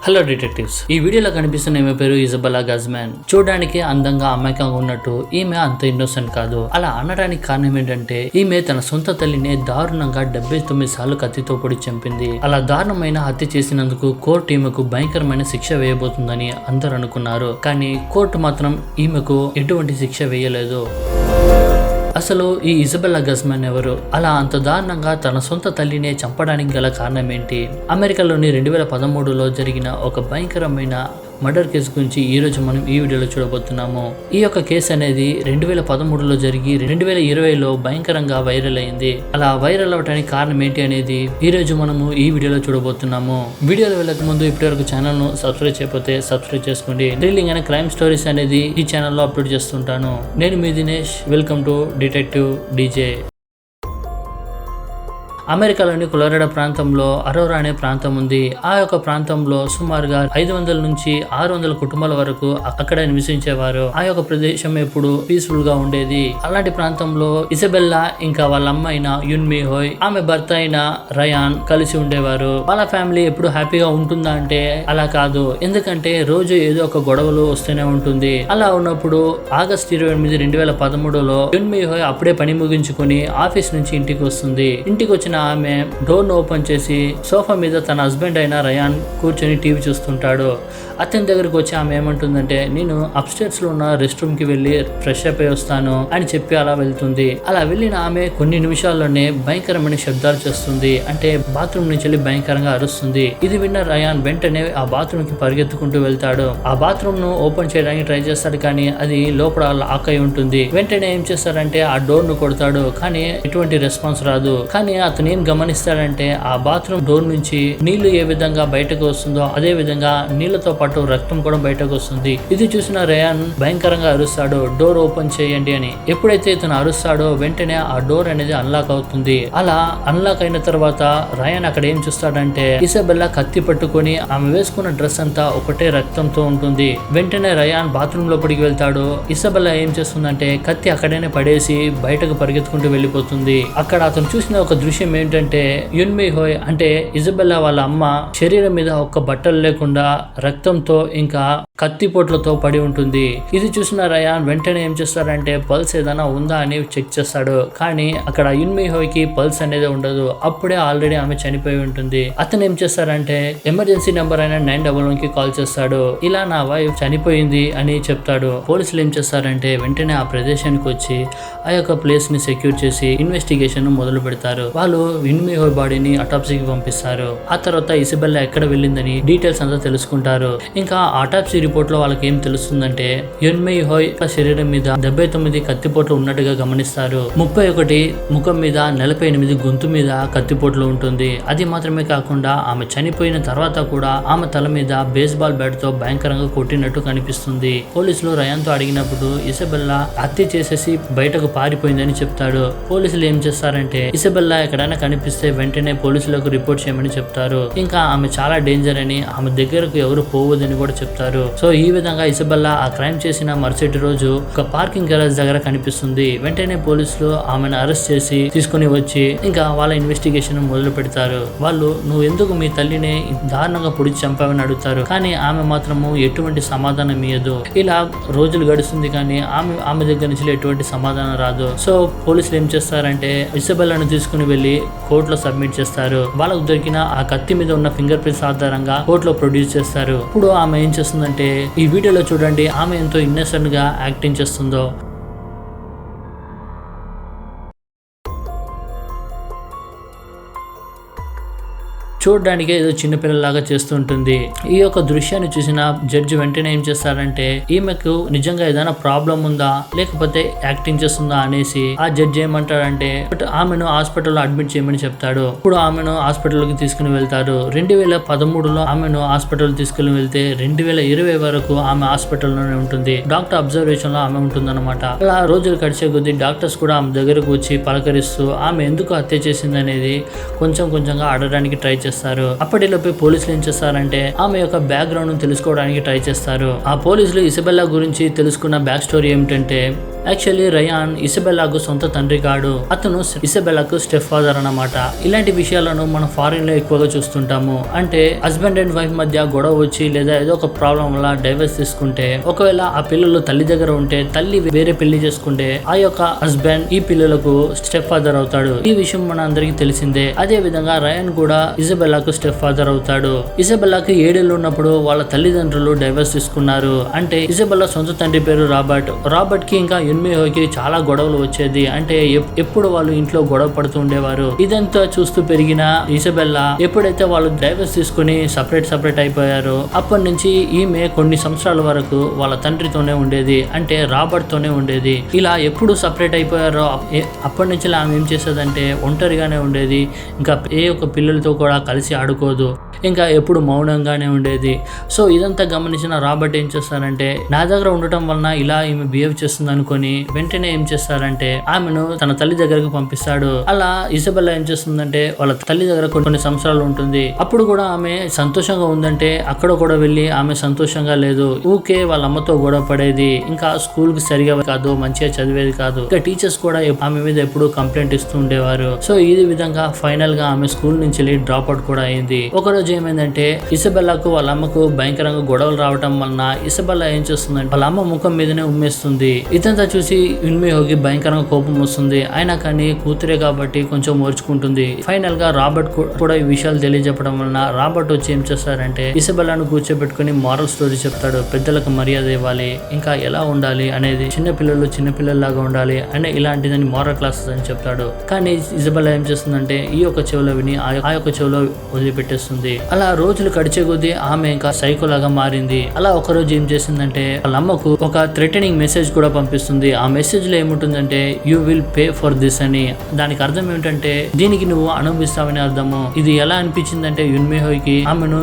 Hello detectives, ఈ వీడియోలో కనిపిస్తున్న ఈమె పేరు ఇజబెల్లా గజ్మాన్. చూడడానికి అందంగా అమాయకంగా ఉన్నట్టు ఈమె అంత ఇన్నోసెంట్ కాదు. అలా అనడానికి కారణం ఏంటంటే ఈమె తన సొంత తల్లిని దారుణంగా 79 సార్లు కత్తితో పొడి చంపింది. అలా దారుణమైన హత్య చేసినందుకు కోర్టు ఈమెకు భయంకరమైన శిక్ష వేయబోతుందని అందరూ అనుకున్నారు. కానీ కోర్టు మాత్రం ఈమెకు ఎటువంటి శిక్ష వేయలేదు. అసలు ఈ ఇజబెల్లా గజ్మాన్ ఎవరు? అలా అంత దారుణంగా తన సొంత తల్లినే చంపడానికి గల కారణం ఏంటి? అమెరికాలోని 2013లో జరిగిన ఒక భయంకరమైన మర్డర్ కేసు గురించి ఈ రోజు మనం ఈ వీడియోలో చూడబోతున్నాము. ఈ యొక్క కేసు అనేది 2013లో జరిగి 2020లో భయంకరంగా వైరల్ అయింది. అలా వైరల్ అవడానికి కారణం ఏంటి అనేది ఈ రోజు మనము ఈ వీడియోలో చూడబోతున్నాము. వీడియోలో వెళ్ళక ముందు ఇప్పటివరకు ఛానల్ ను సబ్స్క్రైబ్ చేయకపోతే సబ్స్క్రైబ్ చేసుకోండి. థ్రిల్లింగ్ అండ్ క్రైమ్ స్టోరీస్ అనేది ఈ ఛానల్లో అప్లోడ్ చేస్తుంటాను. నేను మీ Dinesh. Welcome to detective DJ. అమెరికాలోని కొలరాడో ప్రాంతంలో అరోరా అనే ప్రాంతం ఉంది. ఆ యొక్క ప్రాంతంలో సుమారుగా 500 నుంచి 600 కుటుంబాల వరకు అక్కడ నివసించేవారు. ఆ యొక్క ప్రదేశం ఎప్పుడు పీస్ఫుల్ గా ఉండేది. అలాంటి ప్రాంతంలో ఇజబెల్లా ఇంకా వాళ్ళ అమ్మ అయిన యున్ మీ హోయ్, ఆమె భర్త అయిన రయాన్ కలిసి ఉండేవారు. వాళ్ళ ఫ్యామిలీ ఎప్పుడు హ్యాపీగా ఉంటుందా అంటే అలా కాదు. ఎందుకంటే రోజు ఏదో ఒక గొడవలు వస్తూనే ఉంటుంది. అలా ఉన్నప్పుడు ఆగస్టు 28, 2013లో యున్ మీ హోయ్ అప్పుడే పని ముగించుకుని ఆఫీస్ నుంచి ఇంటికి వస్తుంది. ఇంటికి వచ్చిన ఆమె డోర్ ను ఓపెన్ చేసి సోఫా మీద తన హస్బెండ్ అయిన రయాన్ కూర్చొని టీవీ చూస్తుంటాడు. అతని దగ్గరకు వచ్చి ఆమె ఏమంటుందంటే, నేను అప్స్టేర్స్ లో ఉన్న రెస్ట్ రూమ్ కి వెళ్ళి ఫ్రెష్ అప్ అయి వస్తాను అని చెప్పి అలా వెళ్తుంది. అలా వెళ్ళిన ఆమె కొన్ని నిమిషాల్లోనే భయంకరమైన శబ్దాలు చేస్తుంది. అంటే బాత్రూమ్ నుంచి వెళ్ళి భయంకరంగా అరుస్తుంది. ఇది విన్న రయాన్ వెంటనే ఆ బాత్రూమ్ కి పరిగెత్తుకుంటూ వెళ్తాడు. ఆ బాత్రూమ్ ను ఓపెన్ చేయడానికి ట్రై చేస్తాడు, కానీ అది లోపల లాక్ అయి ఉంటుంది. వెంటనే ఏం చేస్తాడంటే ఆ డోర్ ను కొడతాడు, కానీ ఎటువంటి రెస్పాన్స్ రాదు. కానీ అతను ఏం గమనిస్తాడంటే ఆ బాత్రూమ్ డోర్ నుంచి నీళ్లు ఏ విధంగా బయటకు వస్తుందో అదే విధంగా నీళ్లతో పాటు రక్తం కూడా బయటకు వస్తుంది. ఇది చూసిన రయాన్ భయంకరంగా అరుస్తాడు, డోర్ ఓపెన్ చేయండి అని. ఎప్పుడైతే ఇతను అరుస్తాడో వెంటనే ఆ డోర్ అనేది అన్లాక్ అవుతుంది. అలా అన్లాక్ అయిన తర్వాత రయాన్ అక్కడ ఏం చూస్తాడంటే ఇజబెల్లా కత్తి పట్టుకొని ఆమె వేసుకున్న డ్రెస్ అంతా ఒకటే రక్తంతో ఉంటుంది. వెంటనే రయాన్ బాత్రూమ్ లోపలికి వెళ్తాడు. ఇజబెల్లా ఏం చేస్తుందంటే కత్తి అక్కడనే పడేసి బయటకు పరిగెత్తుకుంటూ వెళ్ళిపోతుంది. అక్కడ అతను చూసిన ఒక దృశ్యం ఏంటంటే యున్ మీ హోయ్ అంటే ఇజబెల్లా వాళ్ళ అమ్మ శరీరం మీద ఒక్క బట్టలు లేకుండా రక్తంతో ఇంకా కత్తిపోట్లతో పడి ఉంటుంది. ఇది చూసిన రయాన్ వెంటనే ఏం చేస్తాడంటే పల్స్ ఏదైనా ఉందా అని చెక్ చేస్తాడు. కానీ అక్కడ యున్ మీ హోయ్ కి పల్స్ అనేది ఉండదు. అప్పుడే ఆల్రెడీ ఆమె చనిపోయి ఉంటుంది. అతను ఏం చేస్తారంటే ఎమర్జెన్సీ నెంబర్ అయిన 911 కి కాల్ చేస్తాడు. ఇలా నా వైఫ్ చనిపోయింది అని చెప్తాడు. పోలీసులు ఏం చేస్తారంటే వెంటనే ఆ ప్రదేశానికి వచ్చి ఆ యొక్క ప్లేస్ ని సెక్యూర్ చేసి ఇన్వెస్టిగేషన్ మొదలు పెడతారు. వాళ్ళు యున్ మీ హోయ్ బాడీని అటాప్సీకి పంపిస్తారు. ఆ తర్వాత ఇజబెల్లా ఎక్కడ వెళ్ళిందని డీటెయిల్స్ అంతా తెలుసుకుంటారు. ఇంకా ఆటాప్సీ రిపోర్ట్ లో వాళ్ళకి ఏం తెలుస్తుందంటే యున్ మీ హోయ్ శరీరం మీద 79 కత్తిపోట్లు ఉన్నట్టుగా గమనిస్తారు. 31 ముఖం మీద, 48 గొంతు మీద కత్తిపోట్లు ఉంటుంది. అది మాత్రమే కాకుండా ఆమె చనిపోయిన తర్వాత కూడా ఆమె తల మీద బేస్బాల్ బ్యాట్ తో భయంకరంగా కొట్టినట్టు కనిపిస్తుంది. పోలీసులు రయాన్ తో అడిగినప్పుడు ఇజబెల్లా హత్య చేసేసి బయటకు పారిపోయిందని చెప్తాడు. పోలీసులు ఏం చేస్తారంటే ఇజబెల్లా ఎక్కడైనా కనిపిస్తే వెంటనే పోలీసులకు రిపోర్ట్ చేయమని చెప్తారు. ఇంకా ఆమె చాలా డేంజర్ అని, ఆమె దగ్గరకు ఎవరు పోవద్దని కూడా చెప్తారు. సో ఈ విధంగా ఇజబెల్లా ఆ క్రైమ్ చేసిన మరుసటి రోజు ఒక పార్కింగ్ గేరేజ్ దగ్గర కనిపిస్తుంది. వెంటనే పోలీసులు ఆమెను అరెస్ట్ చేసి తీసుకుని వచ్చి ఇంకా వాళ్ళ ఇన్వెస్టిగేషన్ మొదలు పెడతారు. వాళ్ళు నువ్వు ఎందుకు మీ తల్లిని దారుణంగా పొడిచి చంపావని అడుగుతారు. కానీ ఆమె మాత్రము ఎటువంటి సమాధానం ఇయ్యదు. ఇలా రోజులు గడుస్తుంది, కానీ ఆమె దగ్గర నుంచి ఎటువంటి సమాధానం రాదు. సో పోలీసులు ఏం చేస్తారంటే ఇజబెల్లాను తీసుకుని వెళ్లి కోర్టులో సబ్మిట్ చేస్తారు. వాళ్ళకు దొరికిన ఆ కత్తి మీద ఉన్న ఫింగర్ ప్రింట్స్ ఆధారంగా కోర్టులో ప్రొడ్యూస్ చేస్తారు. ఇప్పుడు ఆమె ఏం చేస్తుందంటే ఈ వీడియోలో చూడండి ఆమె ఎంతో ఇన్నోసెంట్ గా యాక్టింగ్ చేస్తుందో. చూడడానికి ఏదో చిన్నపిల్లలాగా చేస్తుంటుంది. ఈ యొక్క దృశ్యాన్ని చూసిన జడ్జి వెంటనే ఏం చేస్తారంటే ఈమెకు నిజంగా ఏదైనా ప్రాబ్లం ఉందా లేకపోతే యాక్టింగ్ చేస్తుందా అనేసి ఆ జడ్జి ఏమంటాడంటే ఆమెను హాస్పిటల్లో అడ్మిట్ చేయమని చెప్తాడు. ఇప్పుడు ఆమెను హాస్పిటల్కి తీసుకుని వెళ్తారు. 2013లో ఆమెను హాస్పిటల్ తీసుకుని వెళ్తే 2020 వరకు ఆమె హాస్పిటల్లోనే ఉంటుంది. డాక్టర్ అబ్జర్వేషన్ లో ఆమె ఉంటుందన్నమాట. అలా రోజులు గడిచే కొద్దీ డాక్టర్స్ కూడా ఆమె దగ్గరకు వచ్చి పలకరిస్తూ ఆమె ఎందుకు హత్య చేసింది అనేది కొంచెంగా అడగడానికి ట్రై చేస్తారు. అప్పటిలోపే పోలీసులు ఏం చేస్తారంటే ఆమె యొక్క బ్యాక్గ్రౌండ్ తెలుసుకోవడానికి ట్రై చేస్తారు. ఆ పోలీసులు ఇజబెల్లా గురించి తెలుసుకున్న బ్యాక్ స్టోరీ ఏమిటంటే యాక్చువల్లీ రయాన్ ఇసబెల్లాకు సొంత తండ్రి కాడు, అతను ఇసబెల్లాకు స్టెప్ ఫాదర్ అన్నమాట. ఇలాంటి విషయాలను మనం ఫారిన్ లో ఎక్కువగా చూస్తుంటాము. అంటే హస్బెండ్ అండ్ వైఫ్ మధ్య గొడవ వచ్చి లేదా ఏదో ఒక ప్రాబ్లం వల్ల డైవర్స్ తీసుకుంటే, ఒకవేళ ఆ పిల్లలు తల్లి దగ్గర ఉంటే తల్లి వేరే పెళ్లి చేసుకుంటే ఆ యొక్క హస్బెండ్ ఈ పిల్లలకు స్టెప్ ఫాదర్ అవుతాడు. ఈ విషయం మన అందరికి తెలిసిందే. అదే విధంగా రయాన్ కూడా ఇజబెల్లాకు స్టెప్ ఫాదర్ అవుతాడు. ఇజబెల్లాకి 7 ఏళ్ళు ఉన్నప్పుడు వాళ్ళ తల్లిదండ్రులు డైవర్స్ తీసుకున్నారు. అంటే ఇజబెల్లా సొంత తండ్రి పేరు రాబర్ట్ కి ఇంకా యున్మిహోకి చాలా గొడవలు వచ్చేది. అంటే ఎప్పుడు వాళ్ళు ఇంట్లో గొడవ పడుతూ ఉండేవారు. ఇదంతా చూస్తూ పెరిగిన ఇజబెల్లా ఎప్పుడైతే వాళ్ళు డైవర్స్ తీసుకుని సపరేట్ అయిపోయారో అప్పటి నుంచి ఈమె కొన్ని సంవత్సరాల వరకు వాళ్ళ తండ్రితోనే ఉండేది. అంటే రాబర్ట్ తోనే ఉండేది. ఇలా ఎప్పుడు సపరేట్ అయిపోయారో అప్పటి నుంచి ఆమె ఏం చేసేదంటే ఒంటరిగానే ఉండేది. ఇంకా ఏ ఒక్క పిల్లలతో కూడా కలిసి ఆడుకోదు. ఇంకా ఎప్పుడు మౌనంగానే ఉండేది. సో ఇదంతా గమనించిన రాబర్ట్ ఏం చేస్తారంటే, నా దగ్గర ఉండటం వలన ఇలా ఈమె బిహేవ్ చేస్తుంది అనుకుని వెంటనే ఏం చేస్తారంటే ఆమెను తన తల్లి దగ్గరకు పంపిస్తాడు. అలా ఇజబెల్లా ఏం చేస్తుందంటే వాళ్ళ తల్లి దగ్గర కొన్ని సంవత్సరాలు ఉంటుంది. అప్పుడు కూడా ఆమె సంతోషంగా ఉందంటే అక్కడ కూడా వెళ్ళి ఆమె సంతోషంగా లేదు. ఊకే వాళ్ళ అమ్మతో గొడవ పడేది. ఇంకా స్కూల్ కి సరిగా కాదు, మంచిగా చదివేది కాదు. ఇంకా టీచర్స్ కూడా ఆమె మీద ఎప్పుడు కంప్లైంట్ ఇస్తూ ఉండేవారు. సో ఈ విధంగా ఫైనల్ గా ఆమె స్కూల్ నుంచి డ్రాప్ అవుట్ కూడా అయింది. ఒకరోజు ఏమైందంటే ఇసబెల్లాకు వాళ్ళ అమ్మకు భయంకరంగా గొడవలు రావడం వలన ఇసబెల్లా ఏం చేస్తుందంటే వాళ్ళ అమ్మ ముఖం మీదనే ఉమ్మేస్తుంది. ఇదంతా చూసి యున్మిహోకి భయంకరంగా కోపం వస్తుంది. అయినా కానీ కూతురే కాబట్టి కొంచెం ఓర్చుకుంటుంది. ఫైనల్ గా రాబర్ట్ కూడా ఈ విషయాలు తెలియజెప్పడం వలన రాబర్ట్ వచ్చి ఏం చేస్తారంటే ఇసబెల్లాను కూర్చోబెట్టుకుని మారల్ స్టోరీ చెప్తాడు. పెద్దలకు మర్యాద ఇవ్వాలి, ఇంకా ఎలా ఉండాలి అనేది, చిన్నపిల్లల్లాగా ఉండాలి అనే ఇలాంటిదని మారల్ క్లాసెస్ అని చెప్తాడు. కానీ ఇజబెల్లా ఏం చేస్తుందంటే ఈ యొక్క చెవిలో విని ఆ యొక్క చెవిలో వదిలిపెట్టేస్తుంది. అలా రోజులు గడిచే కొద్దీ ఆమె ఇంకా సైకోలాగా మారింది. అలా ఒక రోజు ఏం చేసిందంటే వాళ్ళ అమ్మకు ఒక థ్రెటనింగ్ మెసేజ్ కూడా పంపిస్తుంది. ఆ మెసేజ్ లో ఏముంటుందంటే you will pay for this అని. దానికి అర్థం ఏమిటంటే దీనికి నువ్వు అనుభవిస్తావని అర్థము. ఇది ఎలా అనిపించిందంటే యున్మిహోకి ఆమెను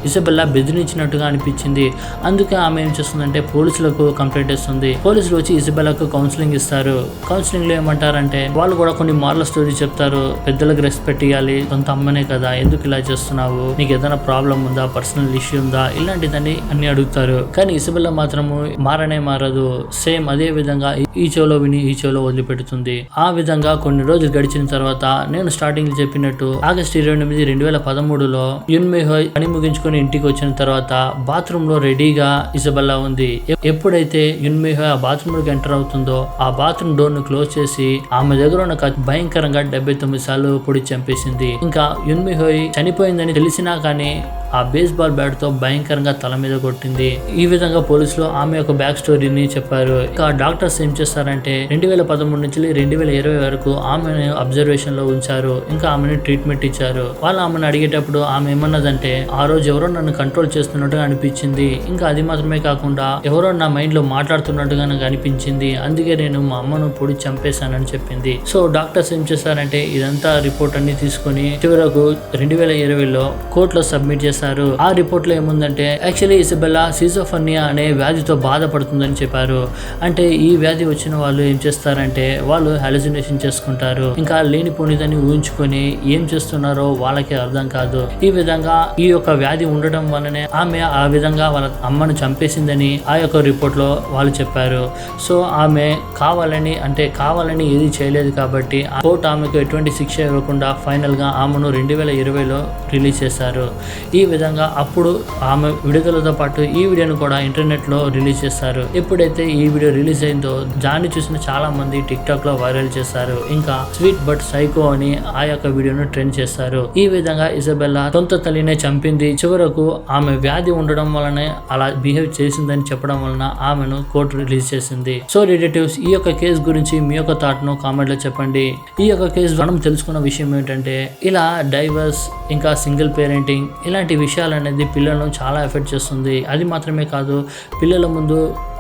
ఇసబెల్లా బెదిరించినట్టుగా అనిపించింది. అందుకే ఆమె ఏం చేస్తుందంటే పోలీసులకు కంప్లైంట్ ఇస్తుంది. పోలీసులు వచ్చి ఇసబెల్లాకు కౌన్సిలింగ్ ఇస్తారు. కౌన్సిలింగ్ లో ఏమంటారంటే వాళ్ళు కూడా కొన్ని మారల్ స్టోరీ చెప్తారు. పెద్దలకు రెస్పెక్ట్ ఇవ్వాలి, సొంత అమ్మనే కదా, ఎందుకు ఇలా చేస్తున్నావు, నీకు ఏదైనా ప్రాబ్లం ఉందా, పర్సనల్ ఇష్యూ ఉందా, ఇలాంటిదని అన్ని అడుగుతారు. కానీ ఇసబెల్లా మాత్రము మారదు. సేమ్ అదే విధంగా ఈ చెవిలో విని ఈ చెవిలో వదిలిపెడుతుంది. ఆ విధంగా కొన్ని రోజులు గడిచిన తర్వాత నేను స్టార్టింగ్ చెప్పినట్టు ఆగస్టు 29, 2013లో యున్మిహో పని ముగించుకుని ఇంటికి వచ్చిన తర్వాత బాత్రూమ్ లో రెడీగా ఇసబెల్లా ఉంది. ఎప్పుడైతే యున్మిహో ఆ బాత్రూమ్ లోకి ఎంటర్ అవుతుందో ఆ బాత్రూమ్ డోర్ ను క్లోజ్ చేసి ఆమె దగ్గర ఉన్న భయంకరంగా 79 సార్లు పొడి చంపేసింది. ఇంకా యున్మిహో చనిపోయిందని తెలిసినా కానీ ఆ బేస్బాల్ బ్యాట్ తో భయంకరంగా తల మీద కొట్టింది. ఈ విధంగా పోలీసులు ఆమె యొక్క బ్యాక్ స్టోరీని చెప్పారు. ఇంకా డాక్టర్స్ ఏం చేస్తారంటే 2013 నుంచి 2020 వరకు ఆమెను అబ్జర్వేషన్ లో ఉంచారు. ఇంకా ఆమెను ట్రీట్మెంట్ ఇచ్చారు. వాళ్ళు ఆమెను అడిగేటప్పుడు ఆమె ఏమన్నదంటే ఆ రోజు ఎవరో నన్ను కంట్రోల్ చేస్తున్నట్టుగా అనిపించింది. ఇంకా అది మాత్రమే కాకుండా ఎవరో నా మైండ్ లో మాట్లాడుతున్నట్టుగా నాకు అనిపించింది. అందుకే నేను మా అమ్మను పొడి చంపేశానని చెప్పింది. సో డాక్టర్స్ ఏం చేస్తారంటే ఇదంతా రిపోర్ట్ అన్ని తీసుకుని చివరకు 2020లో కోర్టులో సబ్మిట్ చేస్తారు. ఆ రిపోర్ట్ లో ఏముందంటే యాక్చువల్లీ ఇసబెల్లా సిజోఫర్నియా అనే వ్యాధితో బాధపడుతుందని చెప్పారు. అంటే ఈ వ్యాధి వచ్చిన వాళ్ళు ఏం చేస్తారంటే వాళ్ళు హాలుసినేషన్ చేసుకుంటారు. ఇంకా లేనిపోనిదని ఊహించుకొని ఏం చేస్తున్నారో వాళ్ళకి అర్థం కాదు. ఈ విధంగా ఈ యొక్క వ్యాధి ఉండటం వల్లనే ఆమె ఆ విధంగా వాళ్ళ అమ్మను చంపేసిందని ఆ యొక్క రిపోర్ట్ లో వాళ్ళు చెప్పారు. సో ఆమె కావాలని ఏది చేయలేదు కాబట్టి కోర్టు ఆమెకు ఎటువంటి శిక్ష ఇవ్వకుండా ఫైనల్ గా ఆమెను 2020లో రిలీజ్ చేశారు. ఈ విధంగా అప్పుడు ఆమె విడుదలతో పాటు ఈ వీడియోను కూడా ఇంటర్నెట్ లో రిలీజ్ చేస్తారు. ఎప్పుడైతే ఈ వీడియో రిలీజ్ అయిందో దాన్ని చూసిన చాలా మంది టిక్ టాక్ లో వైరల్ చేస్తారు. ఇంకా స్వీట్ బట్ సైకో అని ఆ యొక్క వీడియోను ట్రెండ్ చేస్తారు. ఈ విధంగా ఇసబెల్లా సొంత తల్లినే చంపింది. చివరకు ఆమె వ్యాధి ఉండడం వలనే అలా బిహేవ్ చేసిందని చెప్పడం వలన ఆమెను కోర్టు రిలీజ్ చేసింది. సో రిలేటివ్స్, ఈ యొక్క కేసు గురించి మీ యొక్క థాట్ ను కామెంట్ లో చెప్పండి. ఈ యొక్క కేసు మనం తెలుసుకున్న విషయం ఏంటంటే ఇలా డైవర్స్ ఇంకా సింగిల్ పేరెంటింగ్ ఇలాంటి విషయాలు అనేది పిల్లలను చాలా ఎఫెక్ట్ చేస్తుంది. అది మాత్రమే కాదు, పిల్లల ముందు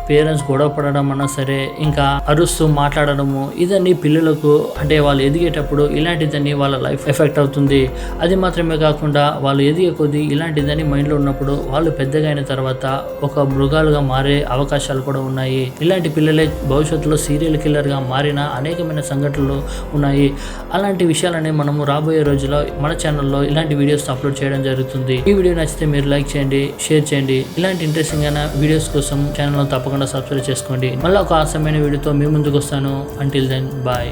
పేరెంట్స్ గొడవ పడడం అన్నా సరే, ఇంకా అరుస్తూ మాట్లాడడము, ఇదన్నీ పిల్లలకు అంటే వాళ్ళు ఎదిగేటప్పుడు ఇలాంటిదని వాళ్ళ లైఫ్ ఎఫెక్ట్ అవుతుంది. అది మాత్రమే కాకుండా వాళ్ళు ఎదిగే కొద్దీ ఇలాంటిదని మైండ్లో ఉన్నప్పుడు వాళ్ళు పెద్దగా అయిన తర్వాత ఒక మృగాలుగా మారే అవకాశాలు కూడా ఉన్నాయి. ఇలాంటి పిల్లలే భవిష్యత్తులో సీరియల్ కిల్లర్గా మారిన అనేకమైన సంఘటనలు ఉన్నాయి. అలాంటి విషయాలని మనము రాబోయే రోజుల్లో మన ఛానల్లో ఇలాంటి వీడియోస్ అప్లోడ్ చేయడం జరుగుతుంది. ఈ వీడియో నచ్చితే మీరు లైక్ చేయండి, షేర్ చేయండి. ఇలాంటి ఇంట్రెస్టింగ్ అయిన వీడియోస్ కోసం ఛానల్ తప్పకుండా తప్పకుండా సబ్స్క్రైబ్ చేసుకోండి. మళ్ళీ ఒక ఆసమైన వీడియోతో మీ ముందుకు వస్తాను. Until then bye.